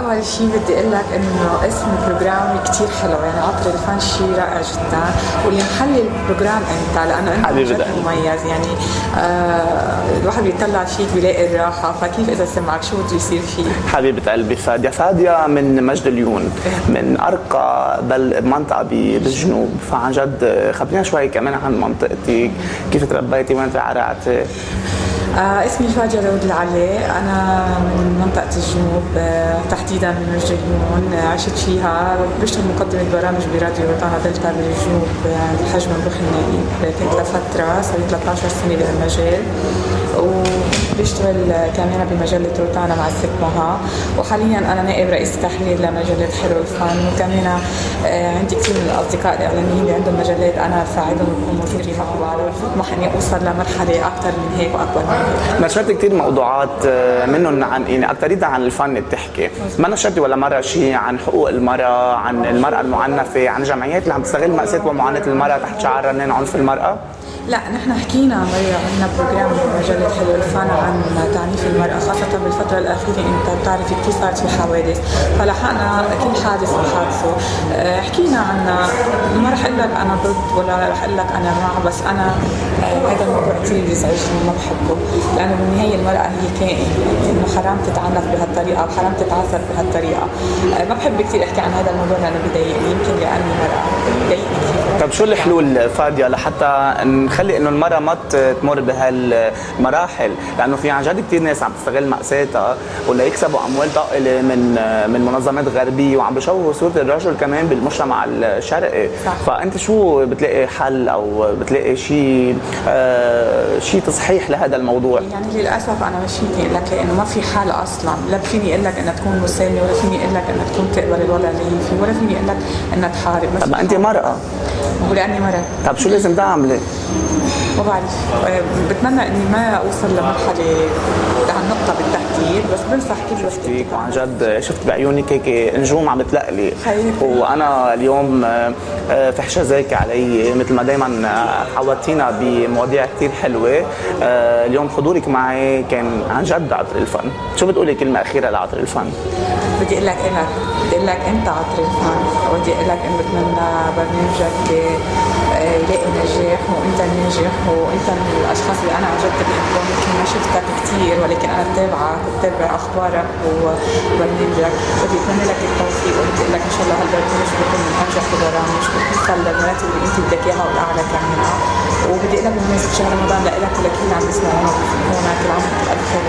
أول شيء بدي أقول لك إنه اسم البروجرام كتير حلو، يعني عطر الفن شيء رائع جدا، واللي محلي البروجرام أنت، لأنه أنت جد مميز. يعني الواحد بيطلع فيك بيلاقي الراحة، فكيف إذا سمعك شو بده يصير فيه؟ حبيبة قلبي فادية. فادية من مجد اليون، من أرقى منطقة بالجنوب، فعن جد خبرينا شوي كمان عن منطقتك، كيف تربيتي وين ترعرعتي؟ اسمي فادية داود العلي، أنا من منطقة الجنوب، تحديدا من مجد اليون. عشت فيها، بشتغل مقدمة برامج براديو روتانا دلتا بالجنوب الحجم الروحي النائب. كنت لفترة صارت 13 سنة بهالمجال، وبشتغل كمان بمجلة روتانا مع الست مها، وحاليا أنا نائب رئيس تحرير لمجلة حلو الفن. وكمان عندي كثير من الأصدقاء الإعلاميين اللي عندهم مجلات أنا بساعدهم يكونوا موجودين فيها، وبطمح إني أوصل لمرحلة أكثر من هيك وأكبر من هيك. نشرت كثير موضوعات منهم عن يعني أكثريتها عن الفن بتحكي، ما نشرتي ولا مرة شيء عن حقوق المرأة، عن المرأة المعنفة، عن جمعيات اللي عم تستغل مأساة ومعاناة المرأة تحت شعار رنان عنف المرأة؟ لا، نحن حكينا مرة، عندنا بروجرام بمجلة حلو الفن عن تعنيف المرأة، خاصة بالفترة الأخيرة. أنت بتعرفي كثير صارت في حوادث، فلحقنا كل حادث وحادثه حكينا عنها. ما رح أقول لك أنا ضد ولا رح أقول لك أنا مع، بس أنا هذا الموضوع كثير بيزعجني وما بحبه، لأنه بالنهاية المرأة هي كائن، إنه حرام تتعنف بهالطريقة وحرام تتعذب بهالطريقة. ما بحب كثير أحكي عن هذا الموضوع لأنه بضايقني، يمكن لأني مرأة بضايقني كثير. طب شو الحلول فادية لحتى نخلي انه المرأة ما تمر بهالمراحل؟ لانه في عن جد كثير ناس عم تستغل مأساتها ولا يكسبوا اموال طائلة من منظمات غربية، وعم بيشوهوا صورة الرجل كمان بالمجتمع الشرقي. صح. فانت شو بتلاقي حل او بتلاقي شيء تصحيح لهذا الموضوع؟ يعني للاسف انا مش فيني اقول لك لانه ما في حل اصلا، لا فيني اقول لك انها تكون مسالمة، ولا فيني اقول لك انها تكون تقبل الوضع اللي هي فيه، ولا فيني اقول لك انها تحارب. طب انت مرأة. هو لاني مرأة. طب شو لازم تعملي؟ ما بعرف، بتمنى اني ما اوصل لمرحله لهالنقطه بالتحديد، بس بنصح كل شفتيك وعن جد شفت بعيونك هيك نجوم عم بتلقلي، وانا اليوم فحشه زيك علي مثل ما دائما عودتينا بمواضيع كثير حلوه. اليوم حضورك معي كان عن جد عطر الفن. شو بتقولي كلمه اخيره لعطر الفن؟ بدي اقول لك انت عطر الفن، ودي اقول لك انه بتمنى برنامجك يلاقي نجاح، وانت ناجح، وانت من الاشخاص اللي انا عن جد بحبهم. يمكن ما شفتك كثير، ولكن انا بتابعك وبتابع اخبارك وبرنامجك، بدي اتمنى لك التوفيق، وبدي اقول لك ان شاء الله هالبرنامج بيكون من انجح البرامج، وبتوصل للمراتب اللي انت بدك اياها والاعلى كمان. وبدي اقول لك بمناسبه شهر رمضان لك ولكل عم بيسمعونا هون، كل عام وانتم بالف خير.